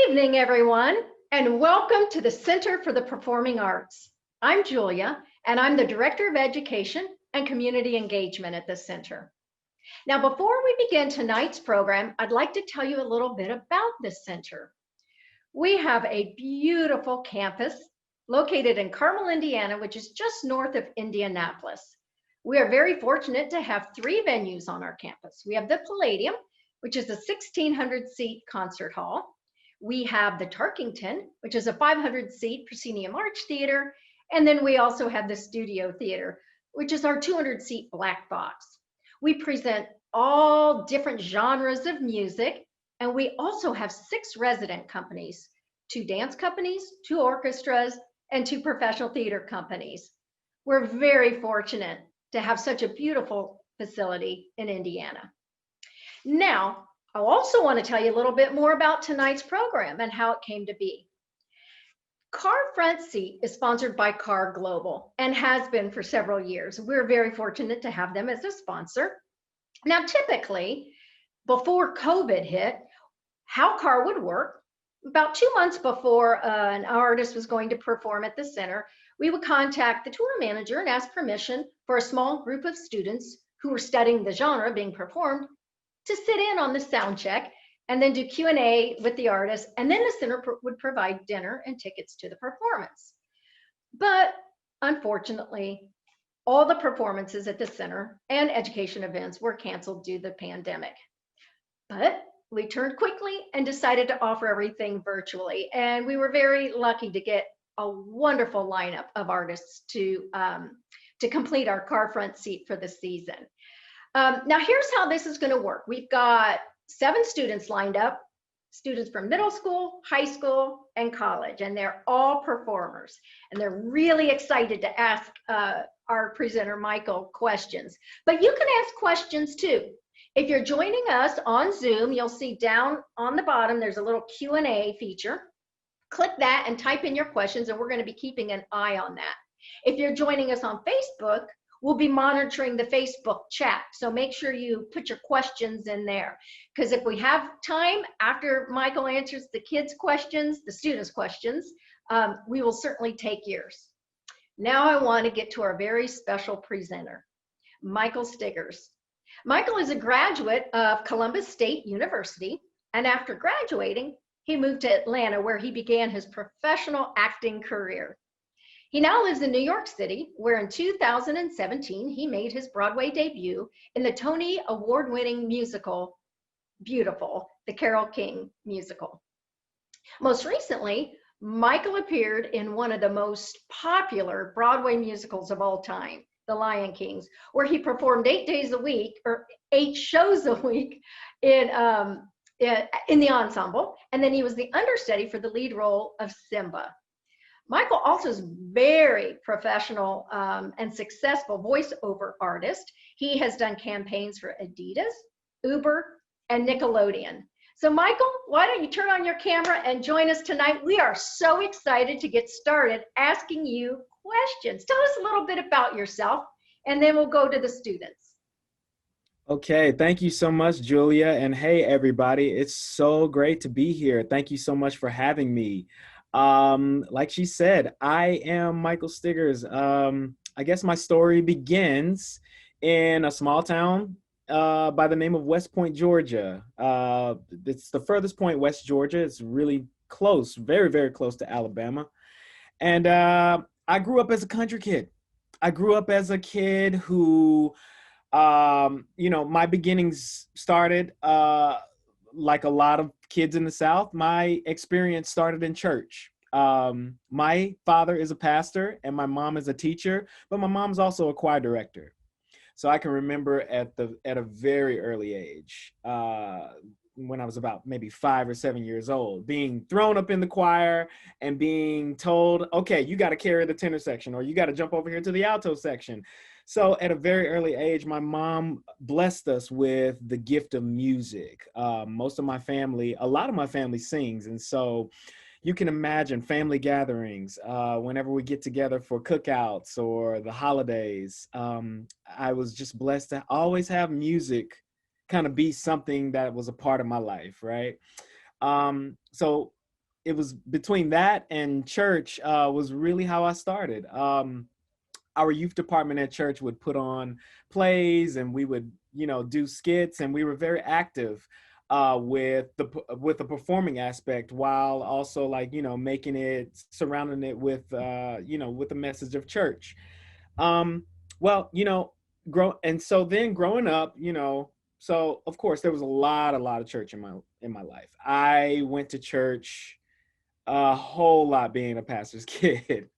evening, everyone, and welcome to the Center for the Performing Arts. I'm Julia, and I'm the Director of Education and Community Engagement at the Center. Now, before we begin tonight's program, I'd like to tell you a little bit about the Center. We have a beautiful campus located in Carmel, Indiana, which is just north of Indianapolis. We are very fortunate to have three venues on our campus. We have the Palladium, which is a 1,600-seat concert hall. We have the Tarkington, which is a 500-seat proscenium arch theater. And then we also have the Studio Theater, which is our 200-seat black box. We present all different genres of music, and we also have 6 resident companies, 2 dance companies, 2 orchestras, and 2 professional theater companies. We're very fortunate to have such a beautiful facility in Indiana. Now, I also want to tell you a little bit more about tonight's program and how it came to be. Car Front Seat is sponsored by Car Global and has been for several years. We're very fortunate to have them as a sponsor. Now, typically, before COVID hit, how Car would work, about 2 months before an artist was going to perform at the center, we would contact the tour manager and ask permission for a small group of students who were studying the genre being performed to sit in on the sound check and then do Q&A with the artist, and then the center would provide dinner and tickets to the performance. But unfortunately, all the performances at the center and education events were canceled due to the pandemic. But we turned quickly and decided to offer everything virtually, and we were very lucky to get a wonderful lineup of artists to complete our Car Front Seat for the season. Now, here's how this is going to work. We've got 7 students lined up, students from middle school, high school, and college, and they're all performers. And they're really excited to ask our presenter, Michael, questions. But you can ask questions too. If you're joining us on Zoom, you'll see down on the bottom, there's a little Q&A feature. Click that and type in your questions, and we're going to be keeping an eye on that. If you're joining us on Facebook, we'll be monitoring the Facebook chat. So make sure you put your questions in there. Because if we have time after Michael answers the kids' questions, the students' questions, we will certainly take yours. Now I want to get to our very special presenter, Michael Stiggers. Michael is a graduate of Columbus State University, and after graduating, he moved to Atlanta, where he began his professional acting career. He now lives in New York City, where in 2017, he made his Broadway debut in the Tony Award-winning musical, Beautiful, the Carole King Musical. Most recently, Michael appeared in one of the most popular Broadway musicals of all time, The Lion King, where he performed 8 days a week, or 8 shows a week in the ensemble, and then he was the understudy for the lead role of Simba. Michael also is very professional and successful voiceover artist. He has done campaigns for Adidas, Uber, and Nickelodeon. So Michael, why don't you turn on your camera and join us tonight? We are so excited to get started asking you questions. Tell us a little bit about yourself, and then we'll go to the students. Okay, thank you so much, Julia. And hey, everybody, it's so great to be here. Thank you so much for having me. Like she said, I am Michael Stiggers. I guess my story begins in a small town by the name of West Point, Georgia. It's the furthest point, West Georgia. It's really close, very, very close to Alabama. And I grew up as a country kid. I grew up as a kid who, my beginnings started like a lot of kids in the South. My experience started in church. My father is a pastor and my mom is a teacher, but my mom's also a choir director. So I can remember at a very early age, when I was about maybe 5 or 7 years old, being thrown up in the choir and being told, okay, you got to carry the tenor section, or you got to jump over here to the alto section. So at a very early age, my mom blessed us with the gift of music. Most of my family, a lot of my family sings. And so you can imagine family gatherings, whenever we get together for cookouts or the holidays. I was just blessed to always have music kind of be something that was a part of my life, right? So it was between that and church was really how I started. Our youth department at church would put on plays, and we would, do skits, and we were very active with the performing aspect, while also, like, making it, surrounding it with with the message of church. um well, and so then growing up, so of course there was a lot of church in my life. I went to church a whole lot being a pastor's kid.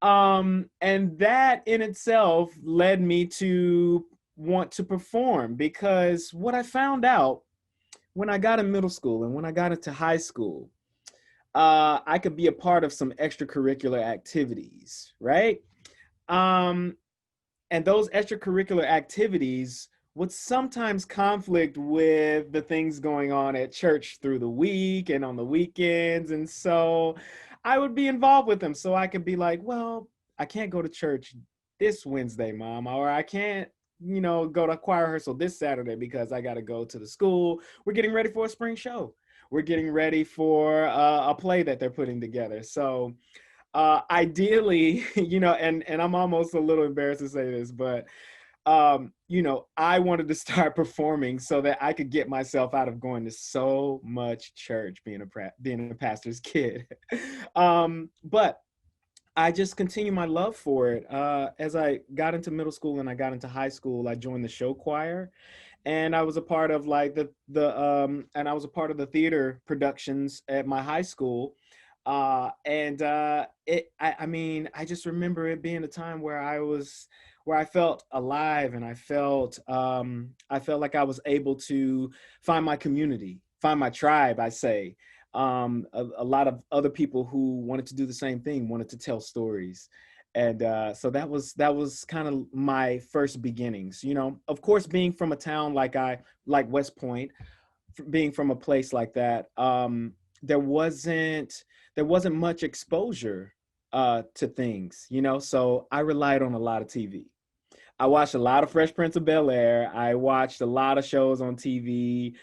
And that in itself led me to want to perform, because what I found out when I got in middle school and when I got into high school, I could be a part of some extracurricular activities, right? Um, and those extracurricular activities would sometimes conflict with the things going on at church through the week and on the weekends. And so I would be involved with them. So I could be like, well, I can't go to church this Wednesday, mom, or I can't, go to choir rehearsal this Saturday because I got to go to the school. We're getting ready for a spring show. We're getting ready for a play that they're putting together. So ideally, and I'm almost a little embarrassed to say this, but I wanted to start performing so that I could get myself out of going to so much church, being a pastor's kid. But I just continued my love for it. As I got into middle school and I got into high school, I joined the show choir, and I was a part of like and I was a part of the theater productions at my high school. And I mean, I just remember it being a time where I felt alive, and I felt like I was able to find my community, find my tribe, I say. A lot of other people who wanted to do the same thing, wanted to tell stories. And so that was kind of my first beginnings. Of course, being from a town like West Point, being from a place like that, there wasn't much exposure to things. So I relied on a lot of TV. I watched a lot of Fresh Prince of Bel-Air. I watched a lot of shows on TV.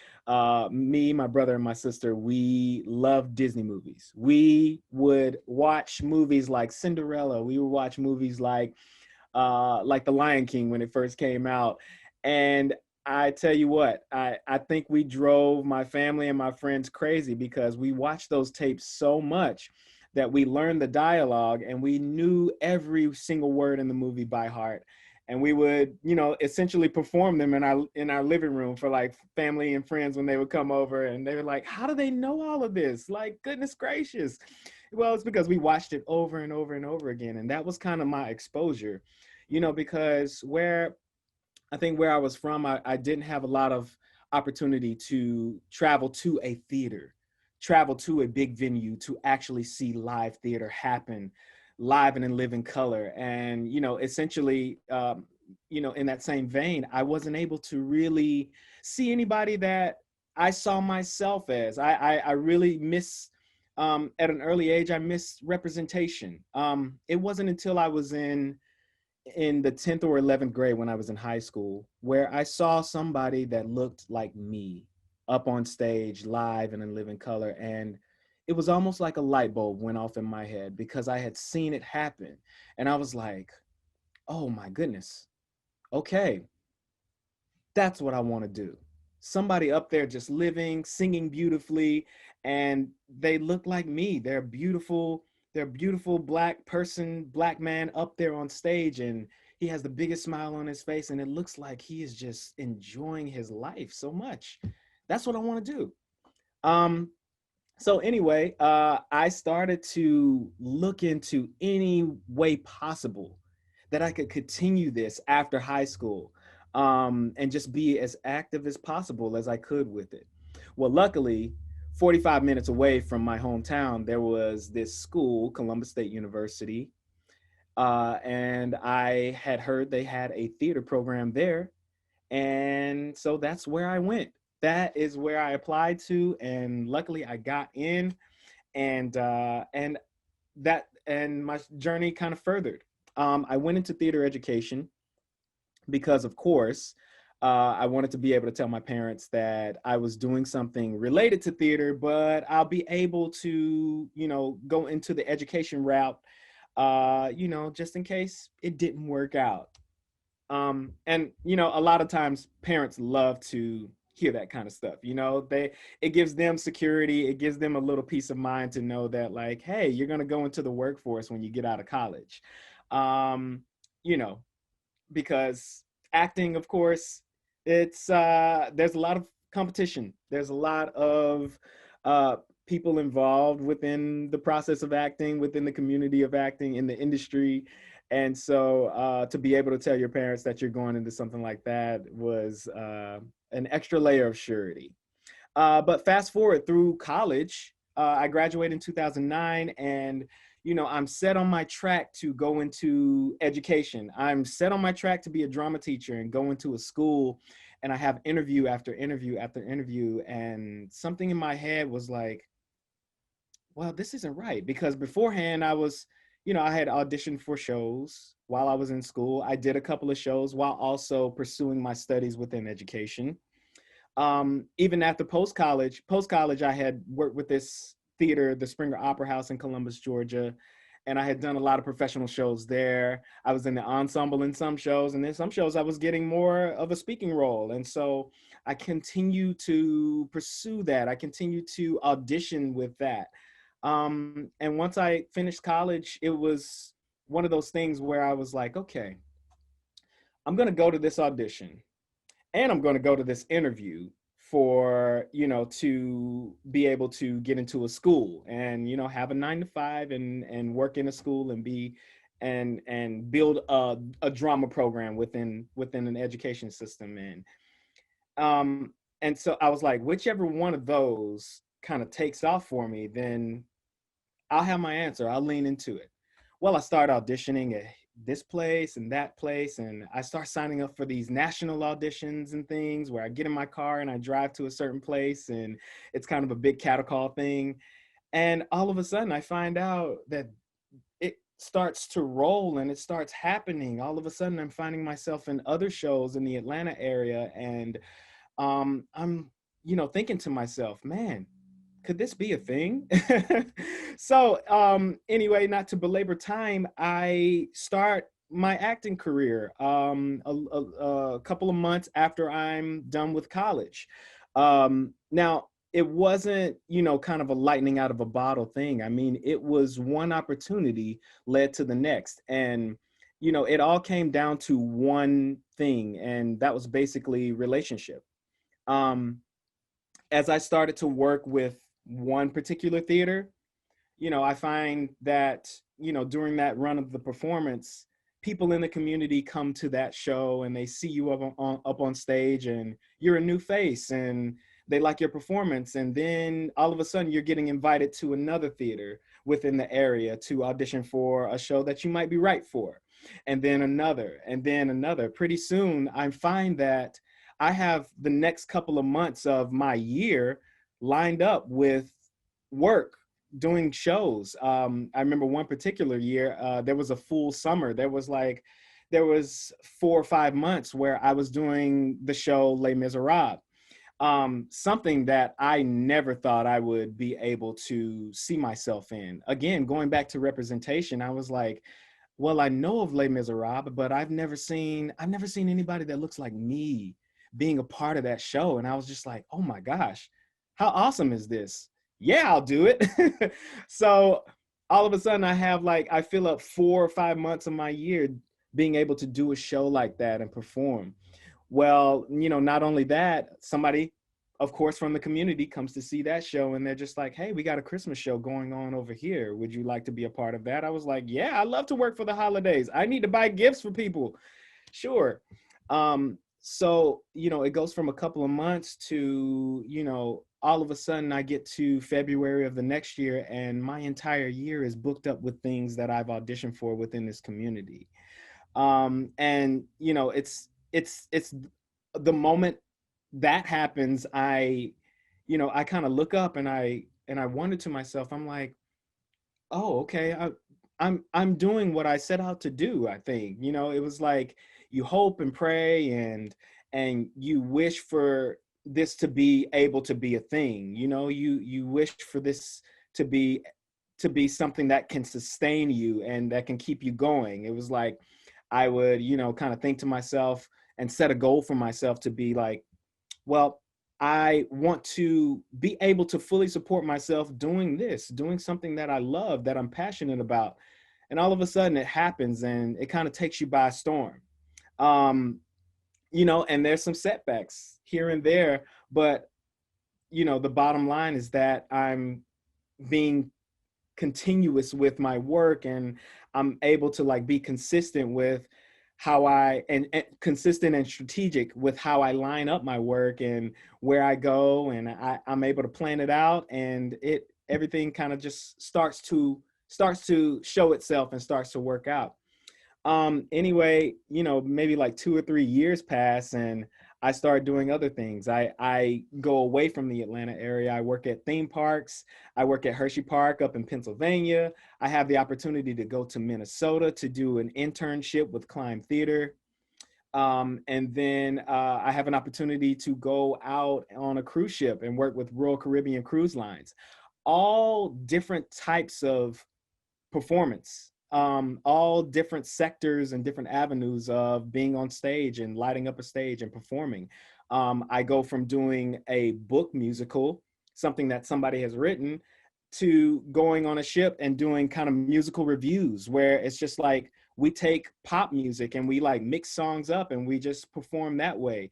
Me, my brother, and my sister, we loved Disney movies. We would watch movies like Cinderella. We would watch movies like The Lion King when it first came out. And I tell you what, I think we drove my family and my friends crazy because we watched those tapes so much that we learned the dialogue and we knew every single word in the movie by heart. And we would, essentially perform them in our living room for like family and friends when they would come over, and they were like, how do they know all of this? Like, goodness gracious. Well, it's because we watched it over and over and over again. And that was kind of my exposure, because where I was from, I didn't have a lot of opportunity to travel to a theater, travel to a big venue to actually see live theater happen, live and in living color. And, essentially, in that same vein, I wasn't able to really see anybody that I saw myself as. I really at an early age, I missed representation. It wasn't until I was in the 10th or 11th grade when I was in high school where I saw somebody that looked like me up on stage live and in living color. And it was almost like a light bulb went off in my head because I had seen it happen. And I was like, oh my goodness, okay, that's what I want to do. Somebody up there just living, singing beautifully, and they look like me. They're beautiful black person, black man up there on stage, and he has the biggest smile on his face, and it looks like he is just enjoying his life so much. That's what I want to do. Um, so anyway, I started to look into any way possible that I could continue this after high school, and just be as active as possible as I could with it. Well, luckily, 45 minutes away from my hometown, there was this school, Columbus State University, and I had heard they had a theater program there, and so that's where I went. That is where I applied to, and luckily I got in, and my journey kind of furthered. I went into theater education because, of course, I wanted to be able to tell my parents that I was doing something related to theater, but I'll be able to, go into the education route, just in case it didn't work out. And a lot of times parents love to hear that kind of stuff. It gives them security. It gives them a little peace of mind to know that, like, hey, you're going to go into the workforce when you get out of college. Um, you know, because acting, of course, it's there's a lot of competition. There's a lot of uh, people involved within the process of acting, within the community of acting, in the industry. And so to be able to tell your parents that you're going into something like that was an extra layer of surety. But fast forward through college, I graduated in 2009, and I'm set on my track to go into education. I'm set on my track to be a drama teacher and go into a school. And I have interview after interview after interview, and something in my head was like, well, this isn't right, because beforehand I was, I had auditioned for shows while I was in school. I did a couple of shows while also pursuing my studies within education. Even after post college, I had worked with this theater, the Springer Opera House in Columbus, Georgia, and I had done a lot of professional shows there. I was in the ensemble in some shows, and in some shows I was getting more of a speaking role. And so I continue to pursue that. I continue to audition with that. And once I finished college, it was one of those things where I was like, okay, I'm going to go to this audition, and I'm going to go to this interview for, to be able to get into a school and, have a 9 to 5 and work in a school and be and build a drama program within an education system. And so I was like, whichever one of those kind of takes off for me, then I'll have my answer. I'll lean into it. Well, I started auditioning at this place and that place, and I start signing up for these national auditions and things where I get in my car and I drive to a certain place, and it's kind of a big cattle call thing. And all of a sudden I find out that it starts to roll and it starts happening. All of a sudden I'm finding myself in other shows in the Atlanta area, and I'm, thinking to myself, man, could this be a thing? So anyway, not to belabor time, I start my acting career a couple of months after I'm done with college. Now, it wasn't, kind of a lightning out of a bottle thing. I mean, it was one opportunity led to the next. And, it all came down to one thing, and that was basically relationship. Um, as I started to work with one particular theater, I find that, during that run of the performance, people in the community come to that show and they see you up on stage, and you're a new face and they like your performance. And then all of a sudden you're getting invited to another theater within the area to audition for a show that you might be right for. And then another, and then another. Pretty soon I find that I have the next couple of months of my year lined up with work, doing shows. I remember one particular year, there was a full summer. There was 4 or 5 months where I was doing the show Les Miserables, something that I never thought I would be able to see myself in. Again, going back to representation, I was like, well, I know of Les Miserables, but I've never seen anybody that looks like me being a part of that show. And I was just like, oh my gosh, how awesome is this? Yeah, I'll do it. So all of a sudden I fill up 4 or 5 months of my year being able to do a show like that and perform. Well, not only that, somebody, of course, from the community comes to see that show, and they're just like, hey, we got a Christmas show going on over here. Would you like to be a part of that? I was like, yeah, I love to work for the holidays. I need to buy gifts for people. Sure. So, it goes from a couple of months to, all of a sudden I get to February of the next year, and my entire year is booked up with things that I've auditioned for within this community. And, it's the moment that happens, I kind of look up and I wonder to myself, I'm like, oh, okay, I'm doing what I set out to do. I think, it was like you hope and pray and you wish for this to be able to be a thing. You wish for this to be something that can sustain you and that can keep you going. It was like I would, kind of think to myself and set a goal for myself to be like, well, I want to be able to fully support myself doing this, doing something that I love, that I'm passionate about. And all of a sudden it happens and it kind of takes you by storm. Um, and there's some setbacks here and there, but the bottom line is that I'm being continuous with my work, and I'm able to like be consistent with how and consistent and strategic with how I line up my work and where I go, and I'm able to plan it out, and everything kind of just starts to show itself and starts to work out. Anyway, maybe like 2 or 3 years pass and I start doing other things. I go away from the Atlanta area. I work at theme parks. I work at Hershey Park up in Pennsylvania. I have the opportunity to go to Minnesota to do an internship with Climb Theater. And then I have an opportunity to go out on a cruise ship and work with Royal Caribbean Cruise Lines. All different types of performance, all different sectors and different avenues of being on stage and lighting up a stage and performing. I go from doing a book musical, something that somebody has written, to going on a ship and doing kind of musical reviews where it's just like we take pop music and we like mix songs up and we just perform that way.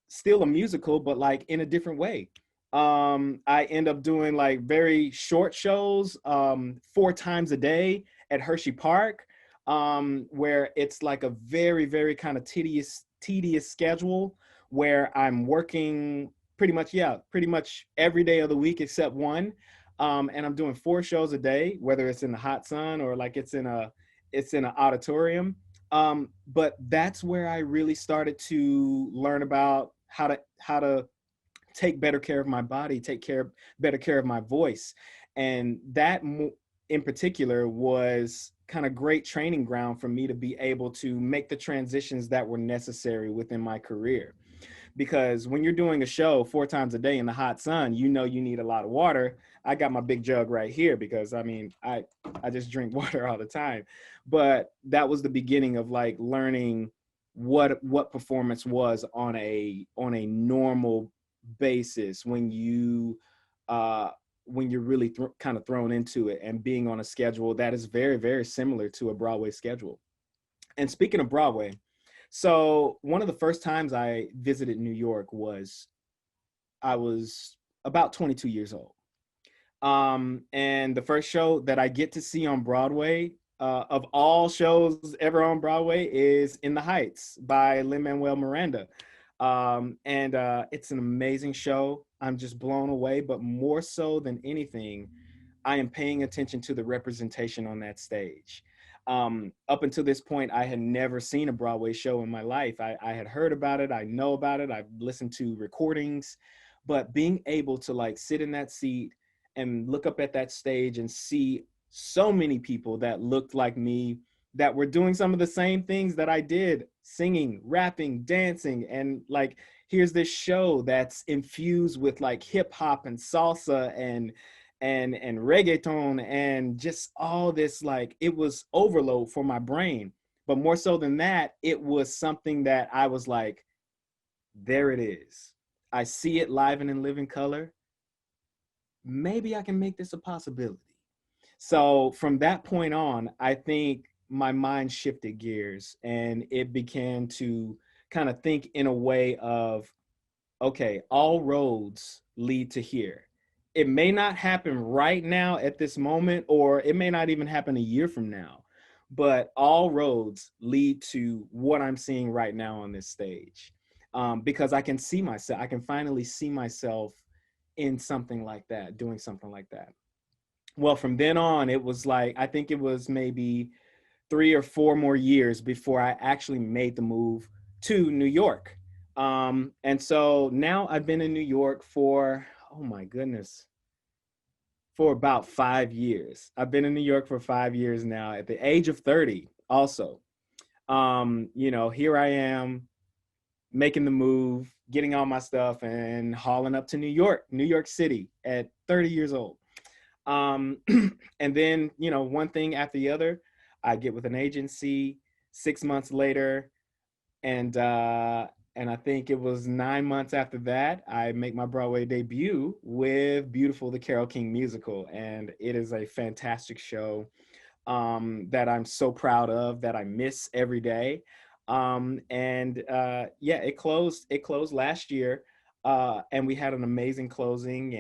Still a musical, but like in a different way. I end up doing like very short shows, 4 times a day at Hershey Park, where it's like a very, very kind of tedious schedule where I'm working pretty much every day of the week except one. And I'm doing 4 shows a day, whether it's in the hot sun or like it's in an auditorium. But that's where I really started to learn about how to take better care of my body, better care of my voice. And that in particular was kind of great training ground for me to be able to make the transitions that were necessary within my career. Because when you're doing a show 4 times a day in the hot sun, you need a lot of water. I got my big jug right here because I just drink water all the time. But that was the beginning of like learning what performance was on a normal basis when you're really kind of thrown into it and being on a schedule that is very, very similar to a Broadway schedule. And speaking of Broadway, so one of the first times I visited New York I was about 22 years old. And the first show that I get to see on Broadway, of all shows ever on Broadway, is In the Heights by Lin-Manuel Miranda. And it's an amazing show. I'm just blown away, but more so than anything, I am paying attention to the representation on that stage. Up until this point, I had never seen a Broadway show in my life. I had heard about it. I know about it. I've listened to recordings, but being able to like sit in that seat and look up at that stage and see so many people that looked like me, that were doing some of the same things that I did, singing, rapping, dancing, and like here's this show that's infused with like hip hop and salsa and reggaeton and just all this, like it was overload for my brain. But more so than that, it was something that I was like, there it is. I see it live and in living color. Maybe I can make this a possibility. So from that point on, I think my mind shifted gears and it began to kind of think in a way of, okay, all roads lead to here. It may not happen right now at this moment, or it may not even happen a year from now, but all roads lead to what I'm seeing right now on this stage. Because I can see myself, I can finally see myself in something like that, doing something like that. Well, from then on, it was like, I think it was maybe 3 or 4 more years before I actually made the move to New York. And so now I've been in New York for, oh my goodness, for about 5 years. I've been in New York for 5 years now at the age of 30 also. Here I am making the move, getting all my stuff and hauling up to New York City at 30 years old. Um, and then, one thing after the other, I get with an agency 6 months later, and I think it was 9 months after that, I make my Broadway debut with Beautiful, the Carole King Musical. And it is a fantastic show that I'm so proud of, that I miss every day. Yeah, it closed last year. And we had an amazing closing,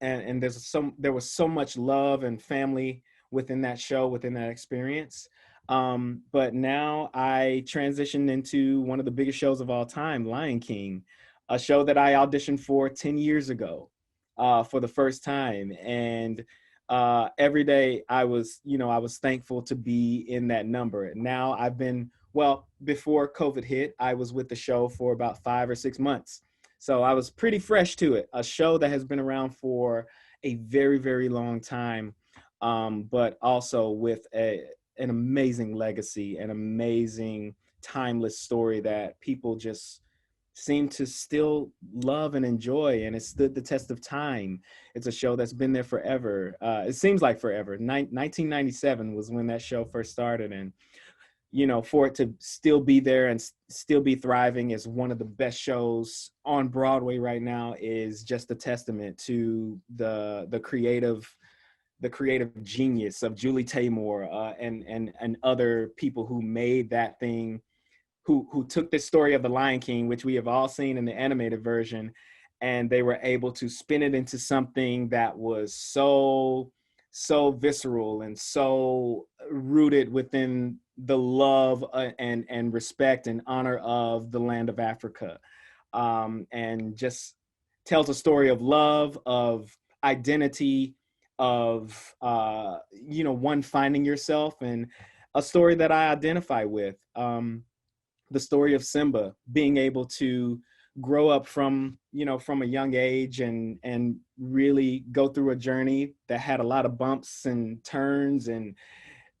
and there was so much love and family within that show, within that experience. But now I transitioned into one of the biggest shows of all time, Lion King, a show that I auditioned for 10 years ago for the first time. And every day I was thankful to be in that number. Now well, before COVID hit, I was with the show for about 5 or 6 months. So I was pretty fresh to it, a show that has been around for a very, very long time, but also with an amazing legacy, an amazing timeless story that people just seem to still love and enjoy, and it stood the test of time. It's a show that's been there forever. It seems like forever. 1997 was when that show first started, and for it to still be there and still be thriving as one of the best shows on Broadway right now is just a testament to the creative genius of Julie Taymor, and other people who made that thing, who took this story of the Lion King, which we have all seen in the animated version, and they were able to spin it into something that was so visceral and so rooted within the love and respect and honor of the land of Africa, and just tells a story of love, of identity, of one finding yourself, and a story that I identify with. The story of Simba being able to grow up from a young age and really go through a journey that had a lot of bumps and turns and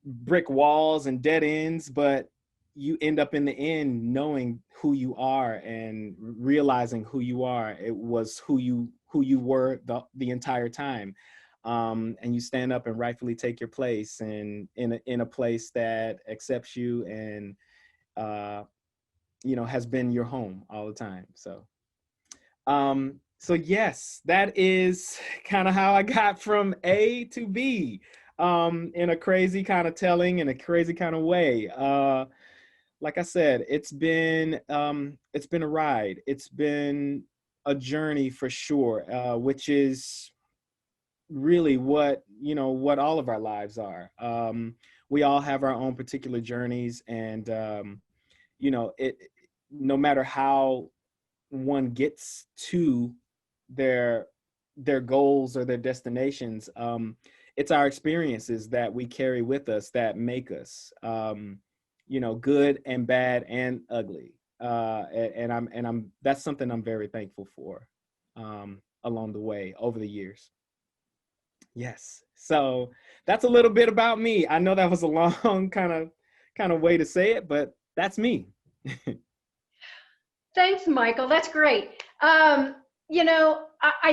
brick walls and dead ends, but you end up in the end knowing who you are and realizing who you are. It was who you were the entire time. And you stand up and rightfully take your place, and in a place that accepts you and has been your home all the time. So yes, that is kind of how I got from A to B, in a crazy kind of telling, in a crazy kind of way. Like I said, it's been a ride. It's been a journey for sure, which is really what all of our lives are. We all have our own particular journeys, and it, no matter how one gets to their goals or their destinations, it's our experiences that we carry with us that make us, good and bad and ugly. And I'm that's something I'm very thankful for, along the way over the years. Yes. So that's a little bit about me. I know that was a long kind of way to say it, but that's me. Thanks, Michael. That's great. I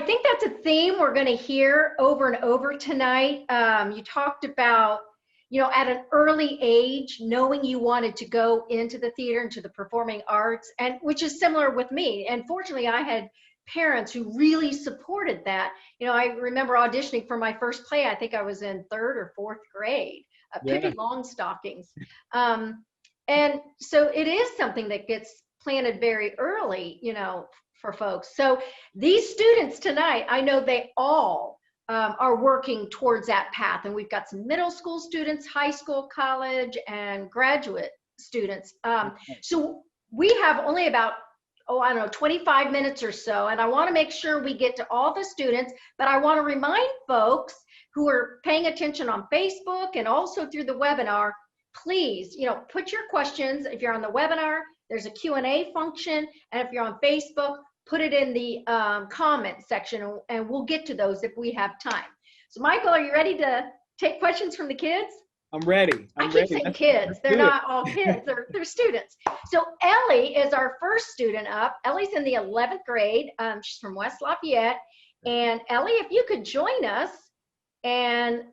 think that's a theme we're going to hear over and over tonight. You talked about, at an early age, knowing you wanted to go into the theater, into the performing arts, and which is similar with me. And fortunately, I had parents who really supported that. I remember auditioning for my first play. I think I was in third or fourth grade, Yeah. Pippi Longstockings. And so it is something that gets planted very early, for folks. So these students tonight, I know they all are working towards that path. And we've got some middle school students, high school, college, and graduate students. So we have only about, 25 minutes or so. And I want to make sure we get to all the students, but I want to remind folks who are paying attention on Facebook and also through the webinar, please, put your questions. If you're on the webinar, there's a Q&A function. And if you're on Facebook, put it in the comment section, and we'll get to those if we have time. So Michael, are you ready to take questions from the kids? I'm ready. I I'm keep ready. saying Let's kids. They're do it. not all kids. They're students. So Ellie is our first student up. Ellie's in the 11th grade. She's from West Lafayette. And Ellie, if you could join us and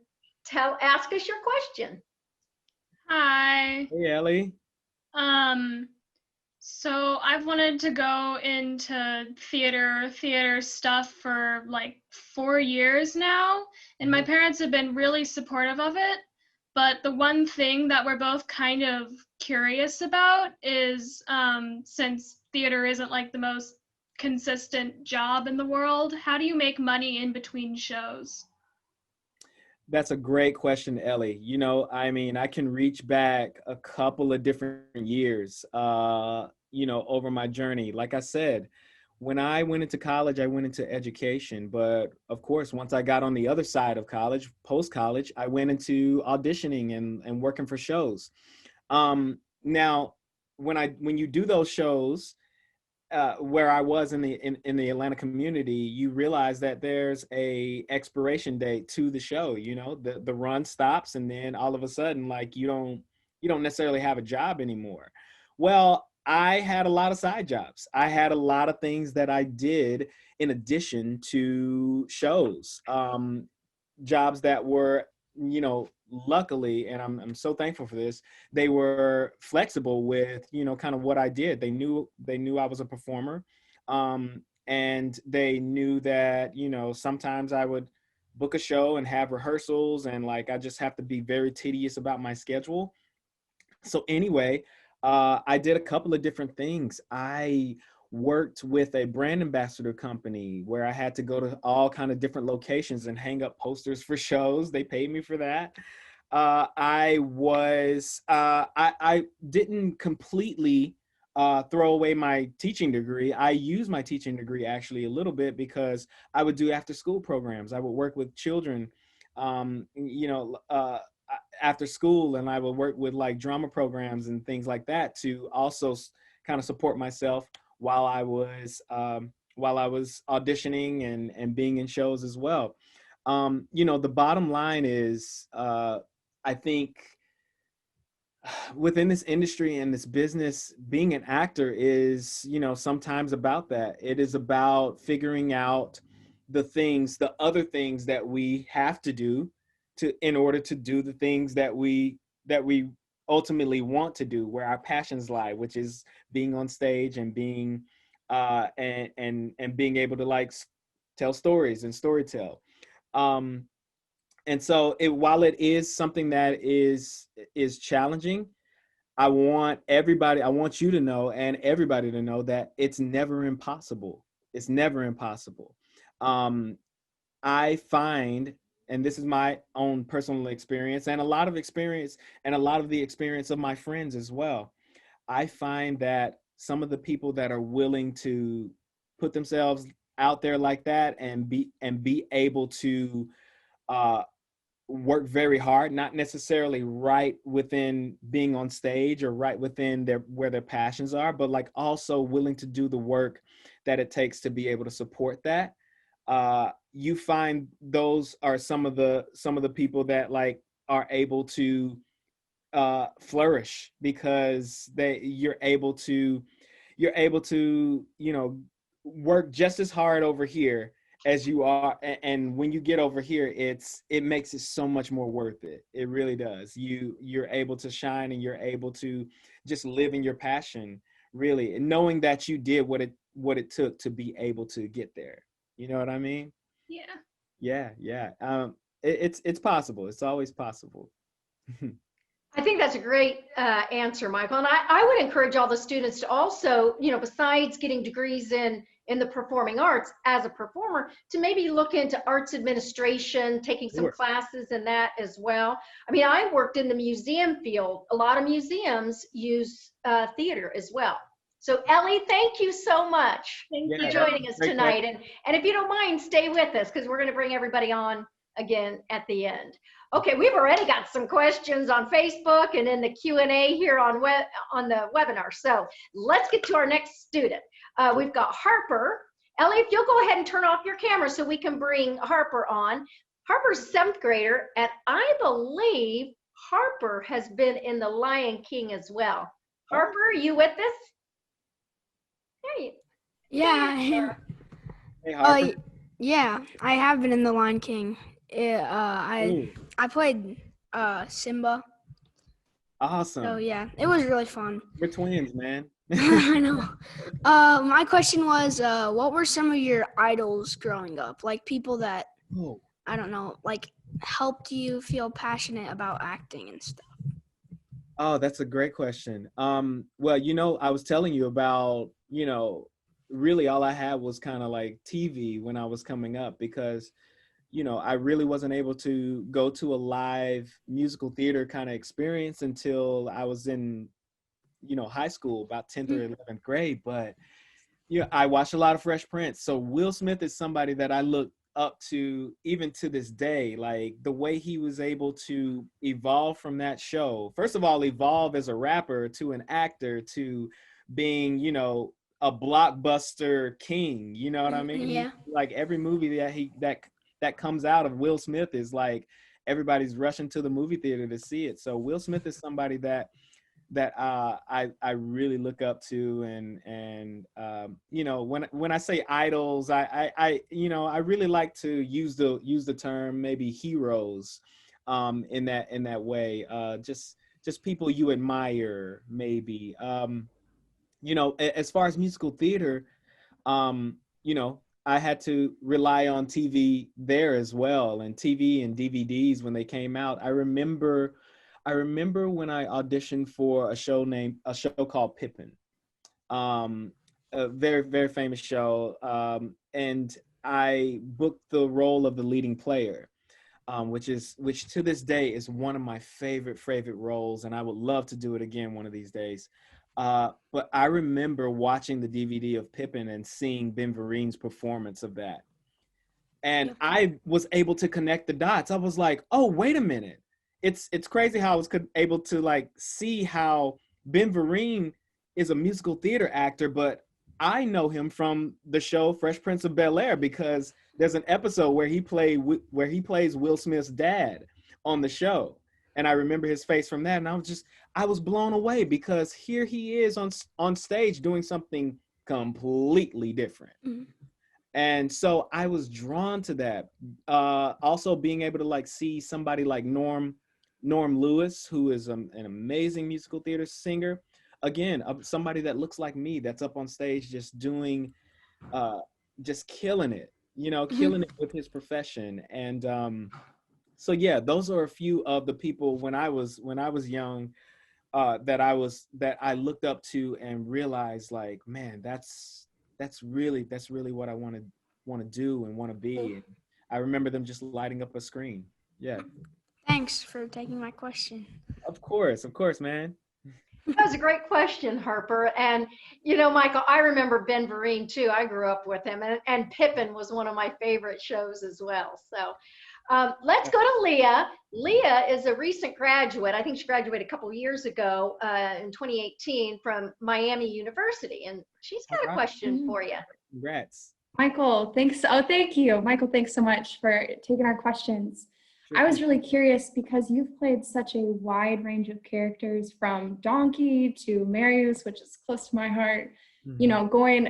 ask us your question. Hi. Hey, Ellie. Um, so I've wanted to go into theater stuff for like 4 years now, and my parents have been really supportive of it. But the one thing that we're both kind of curious about is, since theater isn't like the most consistent job in the world, how do you make money in between shows? That's a great question, Ellie. I mean, I can reach back a couple of different years, over my journey. Like I said, when I went into college, I went into education. But of course, once I got on the other side of college, post college, I went into auditioning and working for shows. Now, when you do those shows, where I was in the Atlanta community, you realize that there's a expiration date to the show. The run stops, and then all of a sudden, like you don't necessarily have a job anymore. Well, I had a lot of side jobs. I had a lot of things that I did in addition to shows. Jobs that were, luckily, and I'm so thankful for this, they were flexible with, kind of what I did. They knew I was a performer. And they knew that, sometimes I would book a show and have rehearsals, and like I just have to be very tedious about my schedule. So anyway, I did a couple of different things. I worked with a brand ambassador company where I had to go to all kind of different locations and hang up posters for shows. They paid me for that. I didn't completely throw away my teaching degree. I used my teaching degree actually a little bit because I would do after school programs. I would work with children, after school, and I would work with like drama programs and things like that to also kind of support myself while I was auditioning and being in shows as well. The bottom line is, I think within this industry and this business, being an actor is, sometimes about that. It is about figuring out the other things that we have to do in order to do the things that we ultimately want to do, where our passions lie, which is being on stage and being and being able to like tell stories and storytell. Um, and so while it is something that is challenging, I want you to know and everybody to know that it's never impossible. It's never impossible. Um, I find, and this is my own personal experience and a lot of experience and a lot of the experience of my friends as well. I find that some of the people that are willing to put themselves out there like that and be able to uh, work very hard, not necessarily right within being on stage or right within where their passions are, but like also willing to do the work that it takes to be able to support that. You find those are some of the people that like are able to flourish because you're able to work just as hard over here as you are, and when you get over here, it makes it so much more worth it. It really does. You're able to shine, and you're able to just live in your passion, really, and knowing that you did what it took to be able to get there. You know what I mean? Yeah. Yeah. It's possible. It's always possible. I think that's a great answer, Michael. And I would encourage all the students to also, besides getting degrees in the performing arts as a performer, to maybe look into arts administration, taking some Sure. classes in that as well. I mean, I worked in the museum field. A lot of museums use theater as well. So Ellie, thank you so much Thank for Yeah, you. that's joining a us great tonight. question. And if you don't mind, stay with us because we're going to bring everybody on again at the end. Okay, we've already got some questions on Facebook and in the Q&A here on the webinar. So let's get to our next student. We've got Harper. Ellie, if you'll go ahead and turn off your camera so we can bring Harper on. Harper's a 7th grader, and I believe Harper has been in The Lion King as well. Harper, are you with us? Hey, Yeah, Hey, Harper. yeah, I have been in The Lion King. Cool. I played Simba. Awesome. So yeah, it was really fun. We're twins, man. I know. My question was, what were some of your idols growing up? Like people that Oh. I don't know, like helped you feel passionate about acting and stuff. Oh, that's a great question. Well, I was telling you about, really all I had was kind of like TV when I was coming up because, I really wasn't able to go to a live musical theater kind of experience until I was in, high school, about 10th or 11th grade. But, I watched a lot of Fresh Prince. So Will Smith is somebody that I look up to even to this day, like the way he was able to evolve from that show. First of all, evolve as a rapper to an actor to being, a blockbuster king. You know what I mean? Yeah. Like every movie that comes out of Will Smith is like everybody's rushing to the movie theater to see it. So Will Smith is somebody that I really look up to, and when I say idols, I really like to use the term maybe heroes, in that way, just people you admire maybe, as far as musical theater, um, I had to rely on TV there as well, and TV and DVDs when they came out. I remember when I auditioned for a show called Pippin, a very, very famous show, and I booked the role of the leading player, which to this day is one of my favorite roles, and I would love to do it again one of these days. But I remember watching the DVD of Pippin and seeing Ben Vereen's performance of that, and Yeah. I was able to connect the dots. I was like, oh, wait a minute. It's crazy how I was able to like see how Ben Vereen is a musical theater actor, but I know him from the show Fresh Prince of Bel-Air because there's an episode where he plays Will Smith's dad on the show, and I remember his face from that, and I was blown away because here he is on stage doing something completely different. Mhm. And so I was drawn to that. Also being able to like see somebody like Norm Lewis, who is an amazing musical theater singer. Again, somebody that looks like me, that's up on stage just doing, just killing it, killing it with his profession. And so yeah, those are a few of the people when I was young, that I looked up to and realized like, man, that's really what I want to do and want to be. And I remember them just lighting up a screen. Yeah. Thanks for taking my question. Of course, man. that was a great question, Harper. And, Michael, I remember Ben Vereen too. I grew up with him, and Pippin was one of my favorite shows as well. So let's go to Leah. Leah is a recent graduate. I think she graduated a couple of years ago, in 2018 from Miami University. And she's got a question for you. Congrats. Michael, thanks. Oh, thank you. Michael, thanks so much for taking our questions. Sure. I was really curious because you've played such a wide range of characters, from Donkey to Marius, which is close to my heart, going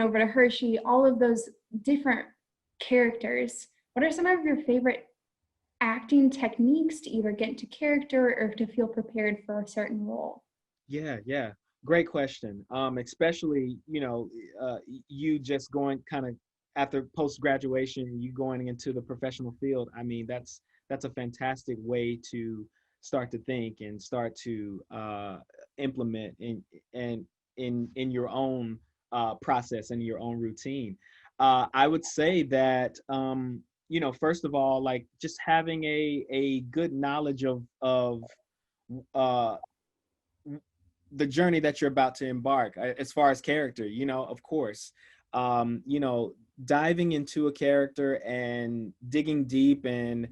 over to Hershey, all of those different characters. What are some of your favorite acting techniques to either get into character or to feel prepared for a certain role? Yeah. Great question. Especially, you just going kind of after post-graduation, you going into the professional field. I mean, that's a fantastic way to start to think and start to implement in your own process and your own routine. I would say that, first of all, like just having a good knowledge of the journey that you're about to embark, as far as character, of course, diving into a character and digging deep and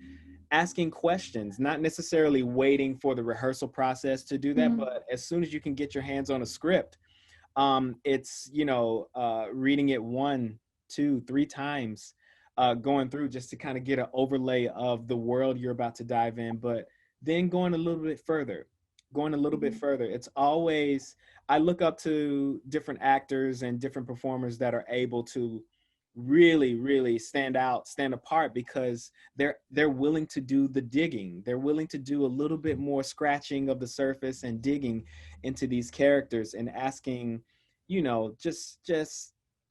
asking questions, not necessarily waiting for the rehearsal process to do that, but as soon as you can get your hands on a script, it's, reading it 1, 2, 3 times, going through just to kind of get an overlay of the world you're about to dive in, but then going a little bit further, It's always, I look up to different actors and different performers that are able to really stand apart, because they're willing to do the digging. They're willing to do a little bit more scratching of the surface and digging into these characters and asking,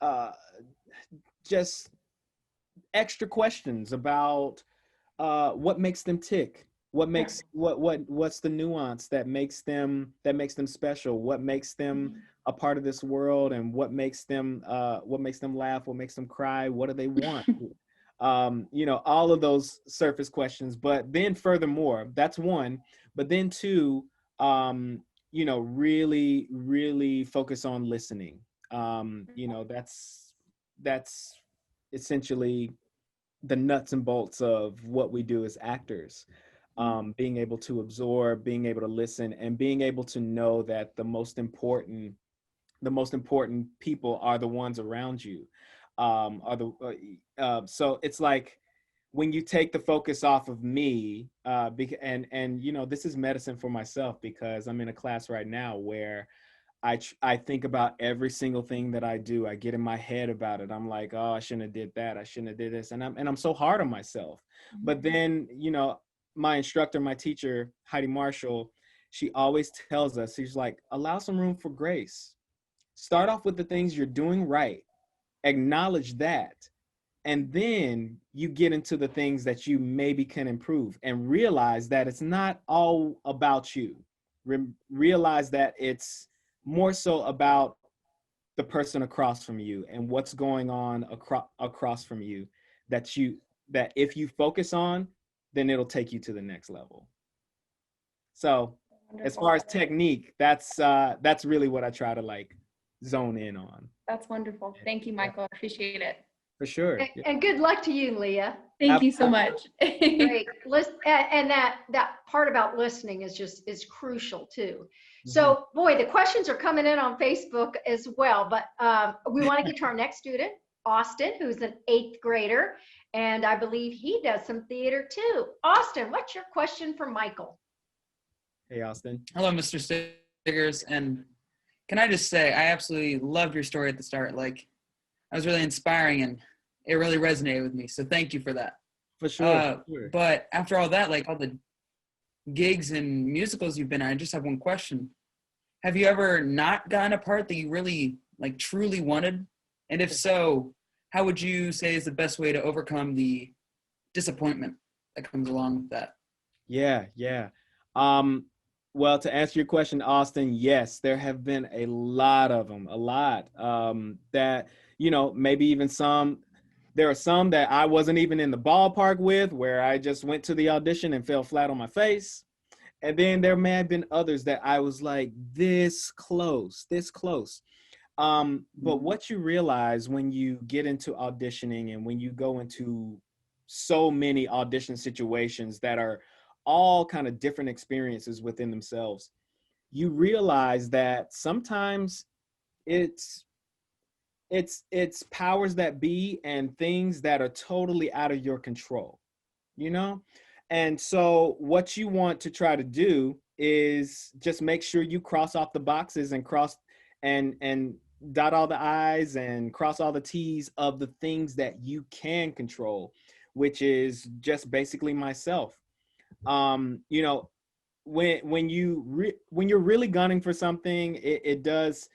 uh just extra questions about what makes them tick, what's the nuance that makes them special, what makes them a part of this world, and what makes them laugh, what makes them cry, what do they want. All of those surface questions. But then furthermore, that's one, but then two, really focus on listening. That's essentially the nuts and bolts of what we do as actors. Being able to absorb, being able to listen, and being able to know that the most important people are the ones around you. So it's like, when you take the focus off of me, and this is medicine for myself, because I'm in a class right now where I think about every single thing that I do. I get in my head about it. I'm like, oh, I shouldn't have did that. I shouldn't have did this. And I'm so hard on myself. But then, my instructor, my teacher, Heidi Marshall, she always tells us, she's like, allow some room for grace. Start off with the things you're doing right. Acknowledge that. And then you get into the things that you maybe can improve, and realize that it's not all about you. Realize that it's more so about the person across from you and what's going on across from you, that if you focus on, then it'll take you to the next level. So Wonderful. As far as technique, that's really what I try to zone in on. That's wonderful. Thank you, Michael. I appreciate it. For sure. And good luck to you, Leah. Thank you so much. Great. And that part about listening is crucial too. So, boy, the questions are coming in on Facebook as well, but we want to get to our next student, Austin, who's an 8th grader, and I believe he does some theater too. Austin, what's your question for Michael? Hey, Austin. Hello, Mr. Stiggers. And can I just say, I absolutely loved your story at the start. I was really inspiring, and it really resonated with me. So thank you for that. For sure. But after all that, all the gigs and musicals you've been in, I just have one question. Have you ever not gotten a part that you really truly wanted? And if so, how would you say is the best way to overcome the disappointment that comes along with that? Yeah. Well, to answer your question, Austin, yes, there have been a lot of them, that, maybe even there are some that I wasn't even in the ballpark with, where I just went to the audition and fell flat on my face. And then there may have been others that I was this close. But what you realize when you get into auditioning, and when you go into so many audition situations that are all kind of different experiences within themselves, you realize that sometimes it's powers that be and things that are totally out of your control, And so what you want to try to do is just make sure you cross off the boxes and and dot all the I's and cross all the T's of the things that you can control, which is just basically myself. When you're really gunning for something, it does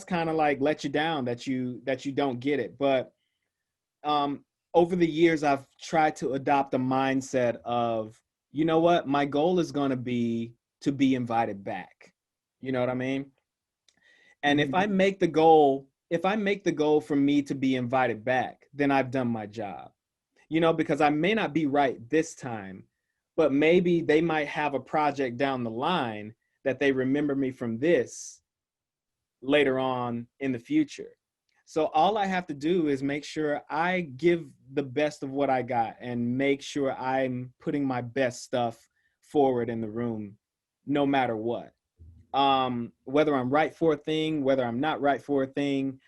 kind of let you down that you don't get it. But over the years, I've tried to adopt a mindset of, what, my goal is going to be invited back. You know what I mean? And if I make the goal for me to be invited back, then I've done my job. Because I may not be right this time, but maybe they might have a project down the line that they remember me from this later on in the future. So all I have to do is make sure I give the best of what I got, and make sure I'm putting my best stuff forward in the room, no matter what. Whether I'm right for a thing, whether I'm not right for a thing,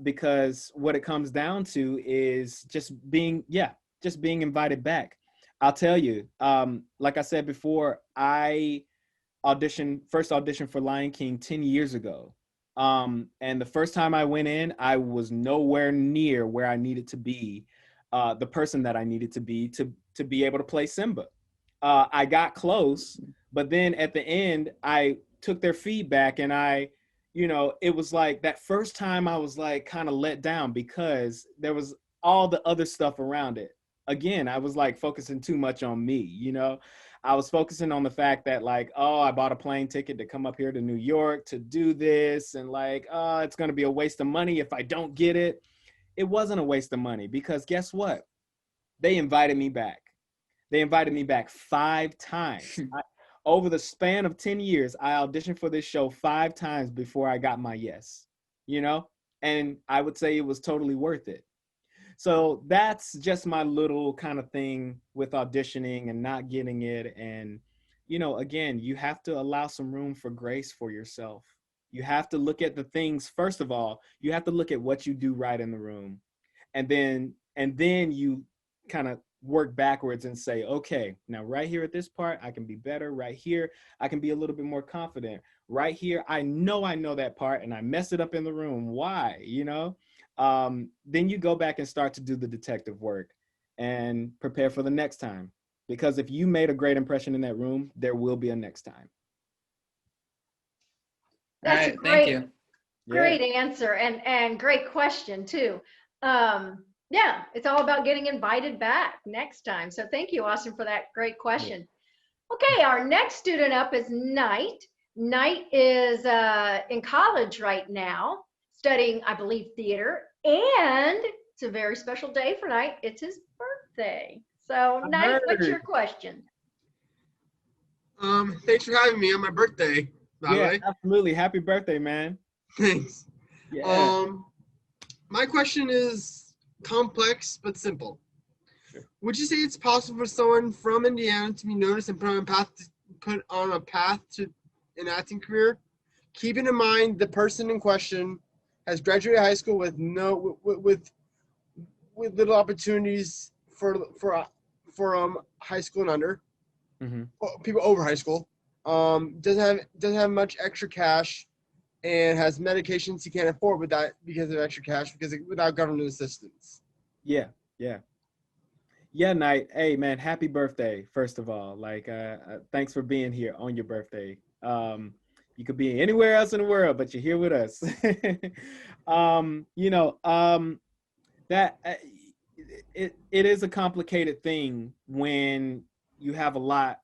because what it comes down to is just being invited back. I'll tell you, like I said before, I first auditioned for Lion King 10 years ago. And the first time I went in, I was nowhere near where I needed to be, the person that I needed to be able to play Simba. I got close, but then at the end, I took their feedback and it was like that first time I was like kind of let down because there was all the other stuff around it. Again, I was like focusing too much on me, I was focusing on the fact that like, oh, I bought a plane ticket to come up here to New York to do this. And like, oh, it's going to be a waste of money if I don't get it. It wasn't a waste of money because guess what? They invited me back. They invited me back 5 times. Over the span of 10 years, I auditioned for this show 5 times before I got my yes, and I would say it was totally worth it. So that's just my little kind of thing with auditioning and not getting it. And, again, you have to allow some room for grace for yourself. You have to look at the things, first of all, you have to look at what you do right in the room. And then you kind of work backwards and say, okay, now right here at this part, I can be better. Right here, I can be a little bit more confident. Right here, I know that part and I messed it up in the room. Why, then you go back and start to do the detective work and prepare for the next time. Because if you made a great impression in that room, there will be a next time. That's All right, a thank you. great answer and great question too. Yeah, it's all about getting invited back next time. So thank you, Austin, for that great question. Okay, our next student up is Knight. Knight is in college right now, studying, I believe, theater, and it's a very special day for Knight. It's his birthday. So, Knight, what's your question? Thanks for having me on my birthday, by the way. Absolutely. Happy birthday, man. Thanks. Yeah. My question is complex but simple. Sure. Would you say it's possible for someone from Indiana to be noticed and put on a path to an acting career, keeping in mind the person in question has graduated high school with little opportunities for high school and under, people over high school, doesn't have much extra cash, and has medications he can't afford because of extra cash without government assistance. Yeah, Knight. Hey, man, happy birthday! First of all, like, thanks for being here on your birthday. You could be anywhere else in the world, but you're here with us. That it is a complicated thing when you have a lot,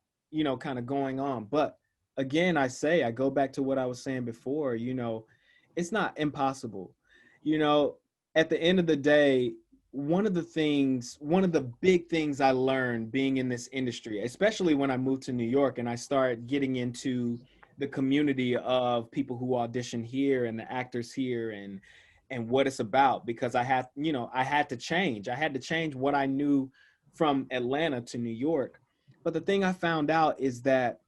kind of going on. But again, I go back to what I was saying before, it's not impossible. At the end of the day, one of the big things I learned being in this industry, especially when I moved to New York and I started getting into the community of people who audition here and the actors here and what it's about, because I had to change what I knew from Atlanta to New York. But the thing I found out is that,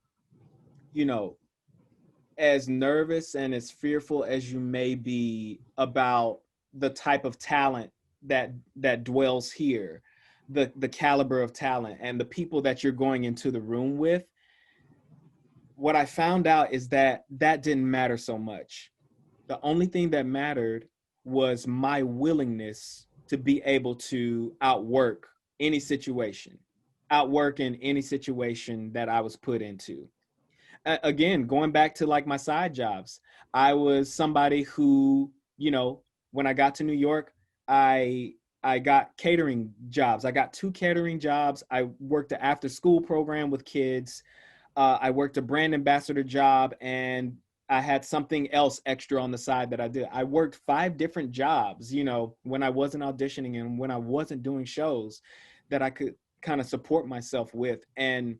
as nervous and as fearful as you may be about the type of talent that dwells here, the caliber of talent and the people that you're going into the room with, what I found out is that didn't matter so much. The only thing that mattered was my willingness to be able to outwork in any situation that I was put into. Again, going back to like my side jobs, I was somebody who, when I got to New York, I got catering jobs. I got 2 catering jobs. I worked an after school program with kids. I worked a brand ambassador job, and I had something else extra on the side that I did. I worked 5 different jobs, when I wasn't auditioning and when I wasn't doing shows, that I could kind of support myself with. And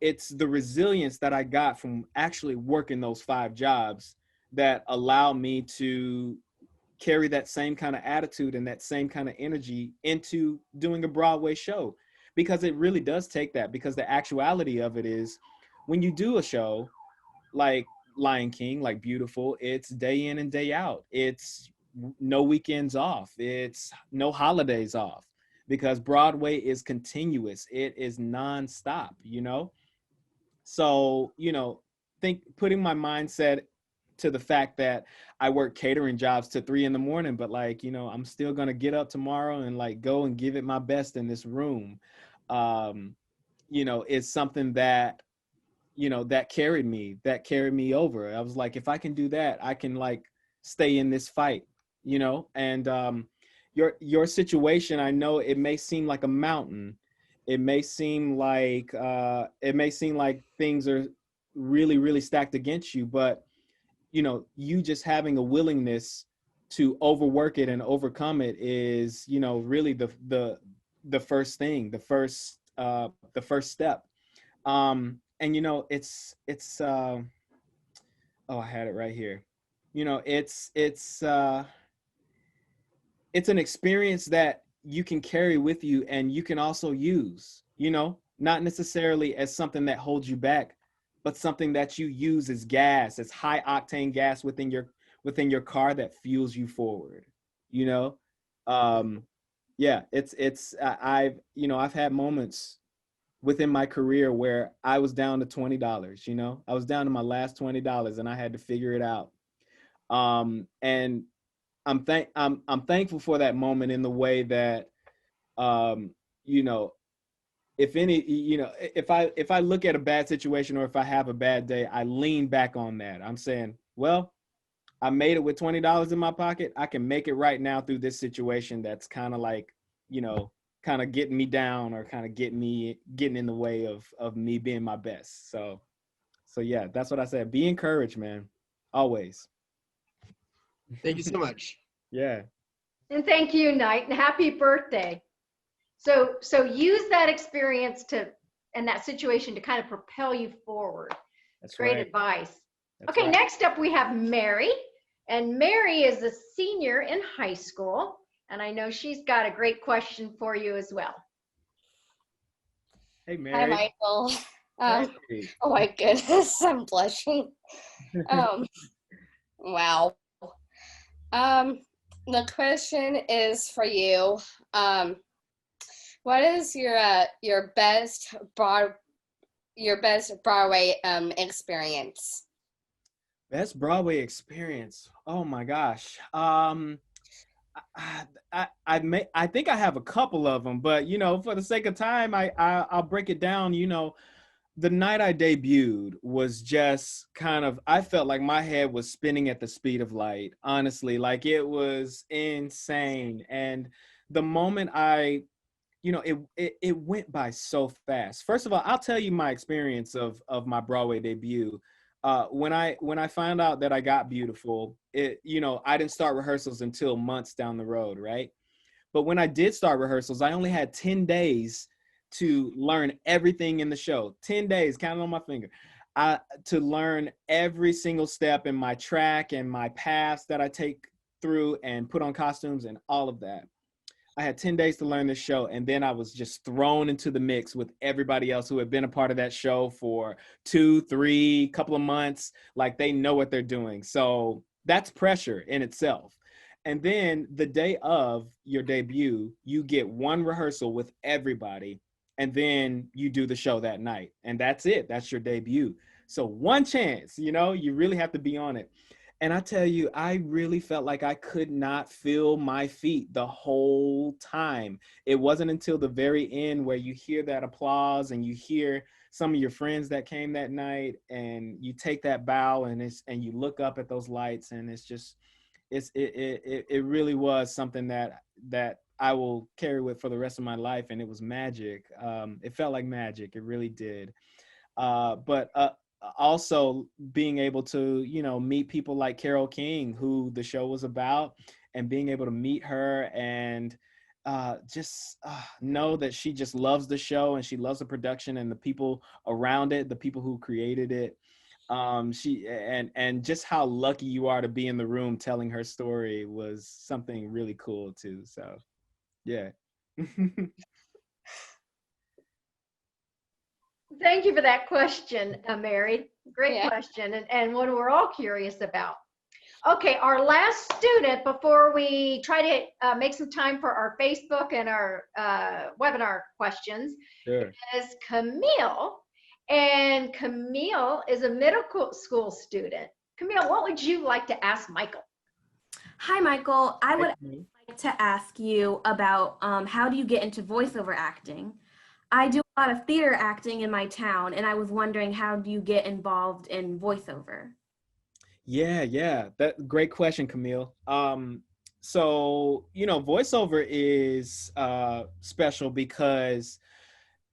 it's the resilience that I got from actually working those 5 jobs that allowed me to carry that same kind of attitude and that same kind of energy into doing a Broadway show. Because it really does take that, because the actuality of it is, when you do a show like Lion King, like Beautiful, it's day in and day out. It's no weekends off. It's no holidays off. because Broadway is continuous. It is nonstop, So, putting my mindset to the fact that I work catering jobs to 3 a.m, but I'm still going to get up tomorrow and go and give it my best in this room. It's something that, that carried me over. I was like, if I can do that, I can stay in this fight, and your situation, I know it may seem like a mountain. It may seem like things are really, really stacked against you, but you just having a willingness to overwork it and overcome it is, really the first thing, the first step. And oh, I had it right here. It's an experience that you can carry with you and you can also use, not necessarily as something that holds you back, but something that you use as gas, as high octane gas within your car that fuels you forward, yeah, I've had moments within my career where I was down to $20, I was down to my last $20 and I had to figure it out. And I'm thankful for that moment in the way that, if I look at a bad situation or if I have a bad day, I lean back on that. I'm saying, well, I made it with $20 in my pocket. I can make it right now through this situation that's kind of kind of getting me down or kind of getting in the way of me being my best. So yeah, that's what I said. Be encouraged, man. Always. Thank you so much. Yeah. And thank you, Knight, and happy birthday. So use that experience and that situation to kind of propel you forward. That's great right. advice. That's okay, right. Next up we have Mary. And Mary is a senior in high school. And I know she's got a great question for you as well. Hey, Mary. Hi, Michael. Hey. Oh my goodness, I'm blushing. Wow. The question is for you. What is your best Broadway experience? Best Broadway experience. Oh my gosh. I think I have a couple of them, but for the sake of time, I'll break it down. The night I debuted was just kind of, I felt like my head was spinning at the speed of light. Honestly, it was insane. And the moment it went by so fast. First of all, I'll tell you my experience of my Broadway debut. When I found out that I got beautiful, I didn't start rehearsals until months down the road, right? But when I did start rehearsals, I only had 10 days to learn everything in the show. 10 days, counting on my finger, to learn every single step in my track and my paths that I take through and put on costumes and all of that. I had 10 days to learn this show, and then I was just thrown into the mix with everybody else who had been a part of that show for 2, 3, couple of months. They know what they're doing. So that's pressure in itself. And then the day of your debut, you get one rehearsal with everybody, and then you do the show that night. And that's it. That's your debut. So one chance, you really have to be on it. And I tell you, I really felt like I could not feel my feet the whole time. It wasn't until the very end where you hear that applause and you hear some of your friends that came that night, and you take that bow and you look up at those lights, and it really was something that I will carry with for the rest of my life. And it was magic. It felt like magic. It really did. But also being able to, meet people like Carole King, who the show was about, and being able to meet her and just know that she just loves the show and she loves the production and the people around it, the people who created it. And just how lucky you are to be in the room telling her story was something really cool too. So, yeah. Thank you for that question, Mary. Great Yeah. question, and one we're all curious about. Okay, our last student before we try to make some time for our Facebook and our webinar questions Sure. is Camille. And Camille is a middle school student. Camille, what would you like to ask Michael? Hi, Michael. I would Hey. like to ask you about how do you get into voiceover acting? I do a lot of theater acting in my town, and I was wondering, how do you get involved in voiceover? Yeah. That great question, Camille. So voiceover is special because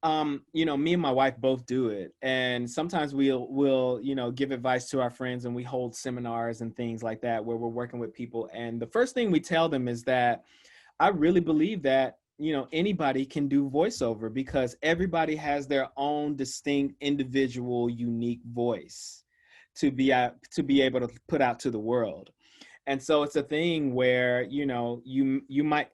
me and my wife both do it, and sometimes we'll give advice to our friends, and we hold seminars and things like that where we're working with people. And the first thing we tell them is that I really believe that anybody can do voiceover because everybody has their own distinct, individual, unique voice to be able to put out to the world. And so it's a thing where you might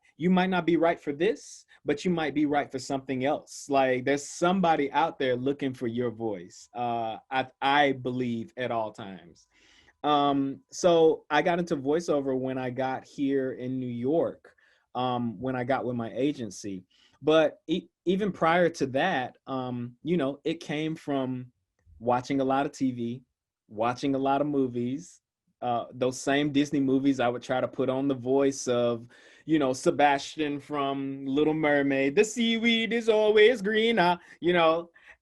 not be right for this, but you might be right for something else. Like there's somebody out there looking for your voice. I believe at all times. So I got into voiceover when I got here in New York, when I got with my agency. But even prior to that, it came from watching a lot of TV, watching a lot of movies. Those same Disney movies, I would try to put on the voice of, Sebastian from Little Mermaid. The seaweed is always greener,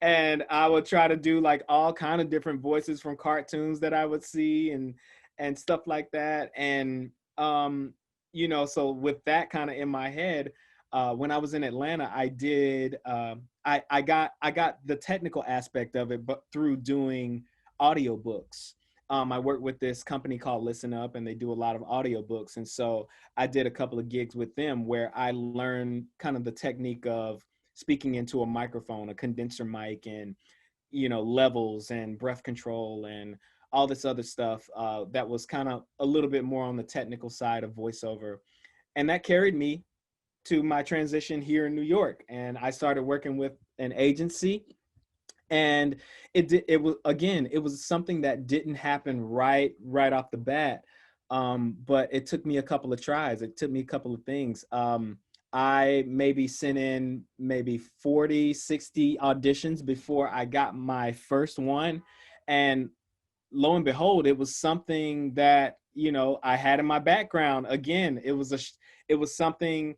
and I would try to do like all kind of different voices from cartoons that I would see and stuff like that. And so with that kind of in my head, when I was in Atlanta, I did I got the technical aspect of it, but through doing audiobooks. I work with this company called Listen Up, and they do a lot of audiobooks. And so I did a couple of gigs with them where I learned kind of the technique of speaking into a microphone, a condenser mic, and, levels and breath control and all this other stuff that was kind of a little bit more on the technical side of voiceover. And that carried me to my transition here in New York. And I started working with an agency. And it was something that didn't happen right off the bat. But it took me a couple of tries. It took me a couple of things. I maybe sent in maybe 40, 60 auditions before I got my first one. And lo and behold, it was something that, I had in my background. Again, it was something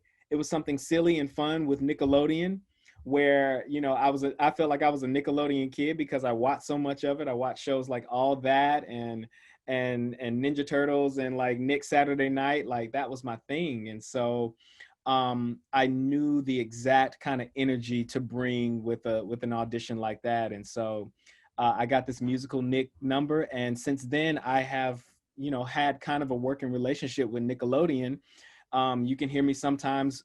silly and fun with Nickelodeon, where I felt like I was a Nickelodeon kid because I watched so much of it. I watched shows like All That and Ninja Turtles and like Nick Saturday Night. Like that was my thing. And so I knew the exact kind of energy to bring with an audition like that. And so I got this musical Nick number, and since then I have had kind of a working relationship with Nickelodeon. You can hear me sometimes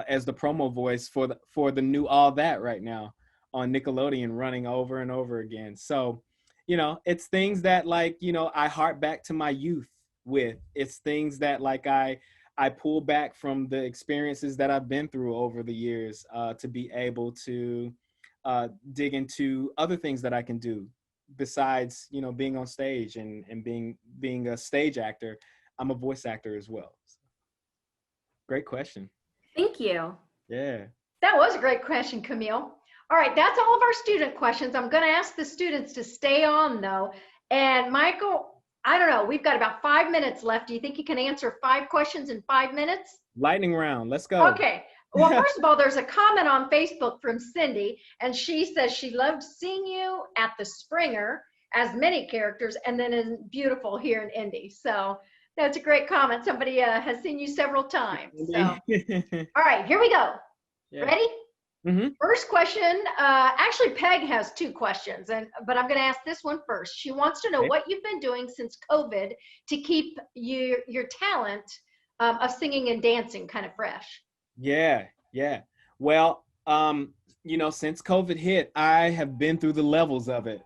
as the promo voice for the new All That right now on Nickelodeon, running over and over again. So, it's things that I hark back to my youth with. It's things that I pull back from the experiences that I've been through over the years to be able to dig into other things that I can do besides, being on stage and being a stage actor. I'm a voice actor as well. So, great question. Thank you. Yeah. That was a great question, Camille. All right, that's all of our student questions. I'm going to ask the students to stay on, though. And Michael, I don't know, we've got about 5 minutes left. Do you think you can answer 5 questions in 5 minutes? Lightning round. Let's go. Okay. Well, first of all, there's a comment on Facebook from Cindy, and she says she loved seeing you at the Springer as many characters, and then in Beautiful here in Indy. So that's a great comment. Somebody has seen you several times. So, all right, here we go. Yeah. Ready? Mm-hmm. First question. Actually, Peg has 2 questions, but I'm going to ask this one first. She wants to know what you've been doing since COVID to keep your talent of singing and dancing kind of fresh. Yeah. Well, since COVID hit, I have been through the levels of it.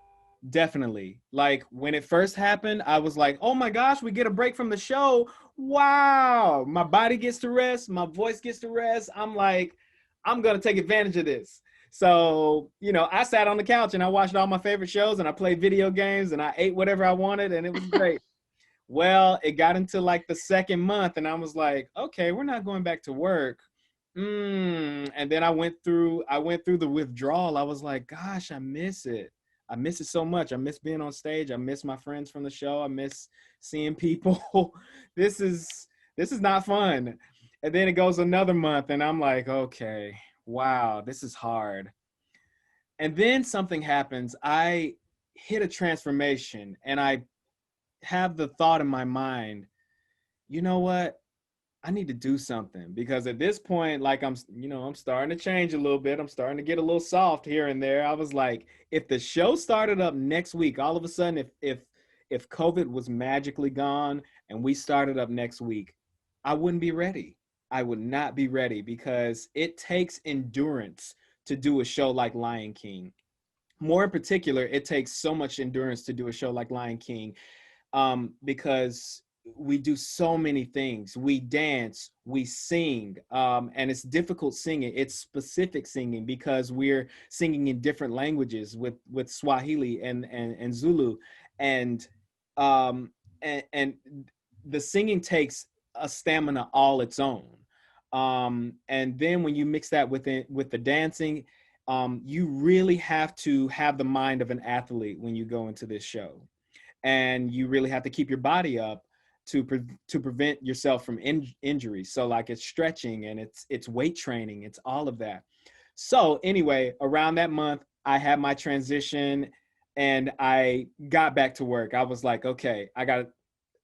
Definitely. Like when it first happened, I was like, oh my gosh, we get a break from the show. Wow. My body gets to rest. My voice gets to rest. I'm like, I'm going to take advantage of this. So, I sat on the couch and I watched all my favorite shows and I played video games and I ate whatever I wanted and it was great. Well, it got into like the second month and I was like, okay, we're not going back to work. And then I went through the withdrawal. I was like, gosh, I miss it. I miss it so much. I miss being on stage. I miss my friends from the show. I miss seeing people. This is not fun. And then it goes another month and I'm like, okay, wow, this is hard. And then something happens. I hit a transformation and I have the thought in my mind, you know what? I need to do something, because at this point, like I'm starting to change a little bit. I'm starting to get a little soft here and there. I was like, if the show started up next week, all of a sudden, if COVID was magically gone and we started up next week, I wouldn't be ready. I would not be ready, because it takes endurance to do a show like Lion King. More in particular, it takes so much endurance to do a show like Lion King, because we do so many things. We dance, we sing, and it's difficult singing. It's specific singing because we're singing in different languages with Swahili and Zulu, and and the singing takes a stamina all its own. And then when you mix that with the dancing, you really have to have the mind of an athlete when you go into this show, and you really have to keep your body up to prevent yourself from injury. So like it's stretching and it's weight training, it's all of that. So anyway, around that month, I had my transition and I got back to work. I was like, okay, I got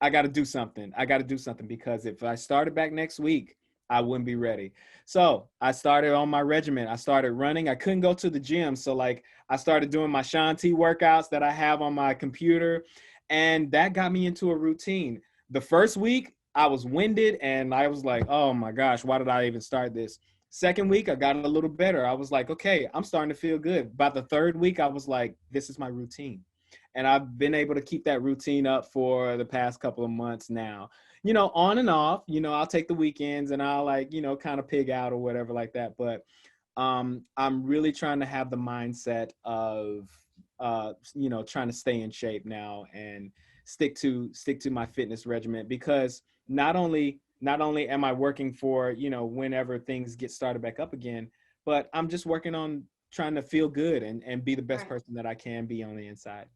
to do something. I got to do something, because if I started back next week, I wouldn't be ready. So I started on my regimen. I started running. I couldn't go to the gym. So like I started doing my Shanti workouts that I have on my computer, and that got me into a routine. The first week I was winded and I was like, oh my gosh, why did I even start this? Second week, I got a little better. I was like, okay, I'm starting to feel good. By the third week, I was like, this is my routine. And I've been able to keep that routine up for the past couple of months now. On and off, I'll take the weekends and I'll like, kind of pig out or whatever like that. But I'm really trying to have the mindset of, trying to stay in shape now and stick to my fitness regimen, because not only am I working for, whenever things get started back up again, but I'm just working on trying to feel good and be the best person that I can be on the inside.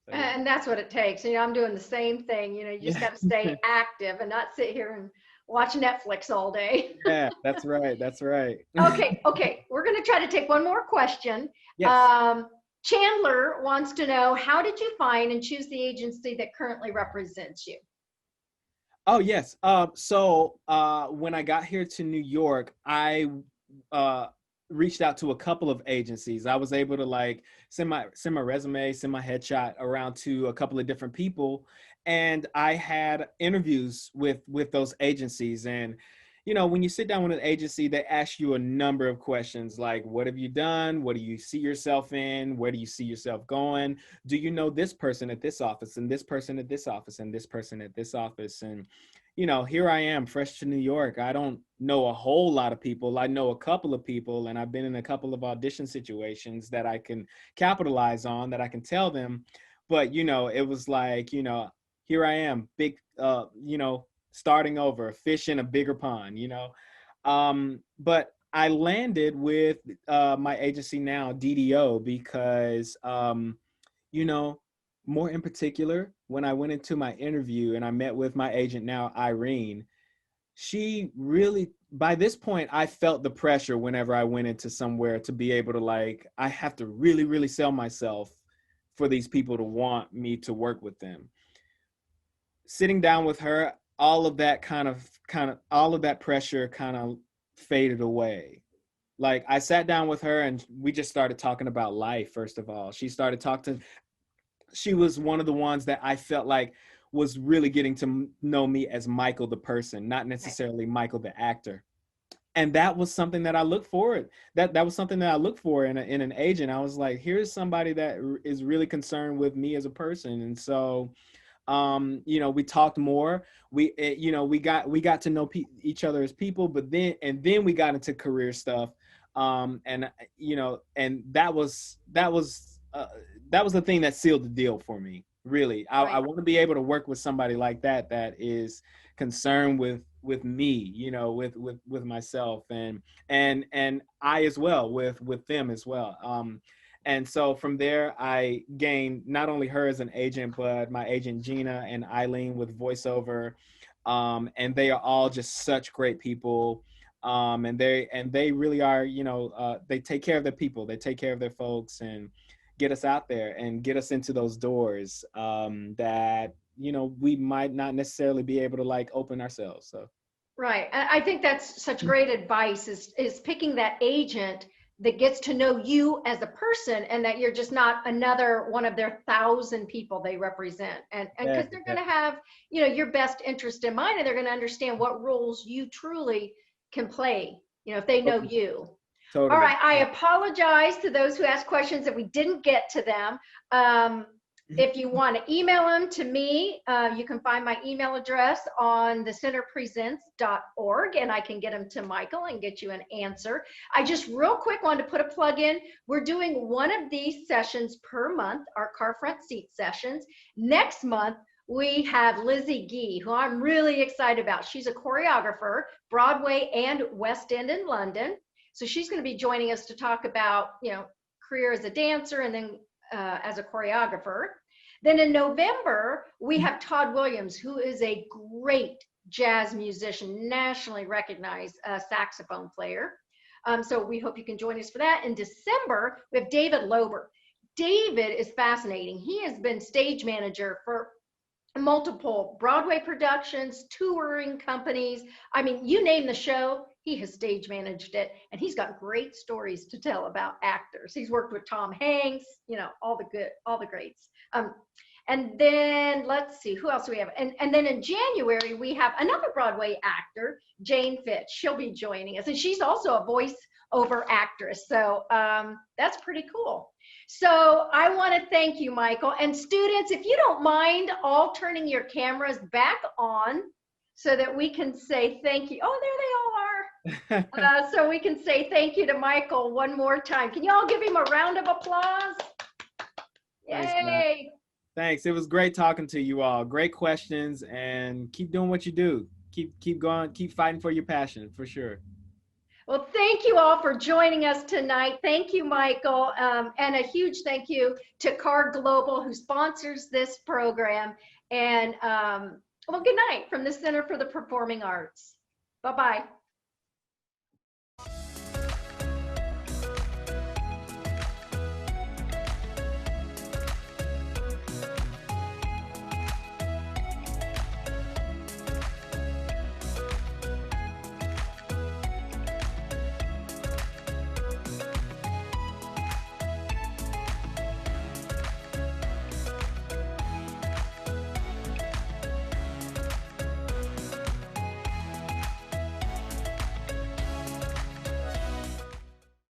So, yeah. And that's what it takes. I'm doing the same thing. You just got to stay active and not sit here and watch Netflix all day. Yeah, that's right. That's right. Okay. We're going to try to take one more question. Yes. Chandler wants to know, how did you find and choose the agency that currently represents you? Oh, yes. So when I got here to New York, I reached out to a couple of agencies. I was able to like send my resume, send my headshot around to a couple of different people. And I had interviews with those agencies. And when you sit down with an agency, they ask you a number of questions like, what have you done? What do you see yourself in? Where do you see yourself going? Do you know this person at this office and this person at this office and this person at this office? And, here I am, fresh to New York. I don't know a whole lot of people. I know a couple of people, and I've been in a couple of audition situations that I can capitalize on, that I can tell them. But, it was like, here I am, big, starting over, fish in a bigger pond, but I landed with my agency now, DDO, because, more in particular, when I went into my interview and I met with my agent now, Irene, she really, by this point, I felt the pressure whenever I went into somewhere to be able to like, I have to really, really sell myself for these people to want me to work with them. Sitting down with her, all of that all of that pressure kind of faded away. Like I sat down with her and we just started talking about life. First of all, she was one of the ones that I felt like was really getting to know me as Michael the person, not necessarily Michael the actor. And that was something that I looked forward. That was something that I looked for in an agent. I was like, here's somebody that is really concerned with me as a person. And so we talked more. We got to know each other as people, but then we got into career stuff. And that was the thing that sealed the deal for me. Really, I Right. want to be able to work with somebody like that is concerned with me, you know, with myself, and I as well with them as well. And so from there, I gained not only her as an agent, but my agent Gina and Eileen with voiceover, and they are all just such great people. And they really are, you know, they take care of their people, they take care of their folks, and get us out there and get us into those doors that, you know, we might not necessarily be able to like open ourselves. So Right. I think that's such great advice is picking that agent that gets to know you as a person, and that you're just not another one of their 1,000 people they represent. And because they're going to have, you know, your best interest in mind, and they're going to understand what roles you truly can play, you know, if they know you. totally. All right. I apologize to those who asked questions that we didn't get to them. If you want to email them to me, you can find my email address on thecenterpresents.org, and I can get them to Michael and get you an answer. I just real quick wanted to put a plug in. We're doing one of these sessions per month, our car front seat sessions. Next month, we have Lizzie Gee, who I'm really excited about. She's a choreographer, Broadway and West End in London. So she's going to be joining us to talk about, you know, career as a dancer and then as a choreographer. Then in November, we have Todd Williams, who is a great jazz musician, nationally recognized saxophone player. So we hope you can join us for that. In December, we have David Lober. David is fascinating. He has been stage manager for multiple Broadway productions, touring companies. I mean, you name the show, he has stage managed it, and he's got great stories to tell about actors. He's worked with Tom Hanks, you know, all the greats. And then let's see, who else do we have? And then in January, we have another Broadway actor, Jane Fitch. She'll be joining us, and she's also a voiceover actress. So that's pretty cool. So I want to thank you, Michael. And students, if you don't mind all turning your cameras back on so that we can say thank you. Oh, there they all are. So we can say thank you to Michael one more time. Can you all give him a round of applause? Yay. Thanks. It was great talking to you all. Great questions, and keep doing what you do. Keep going. Keep fighting for your passion, for sure. Well, thank you all for joining us tonight. Thank you, Michael. And a huge thank you to CAR Global, who sponsors this program. And well, good night from the Center for the Performing Arts. Bye-bye.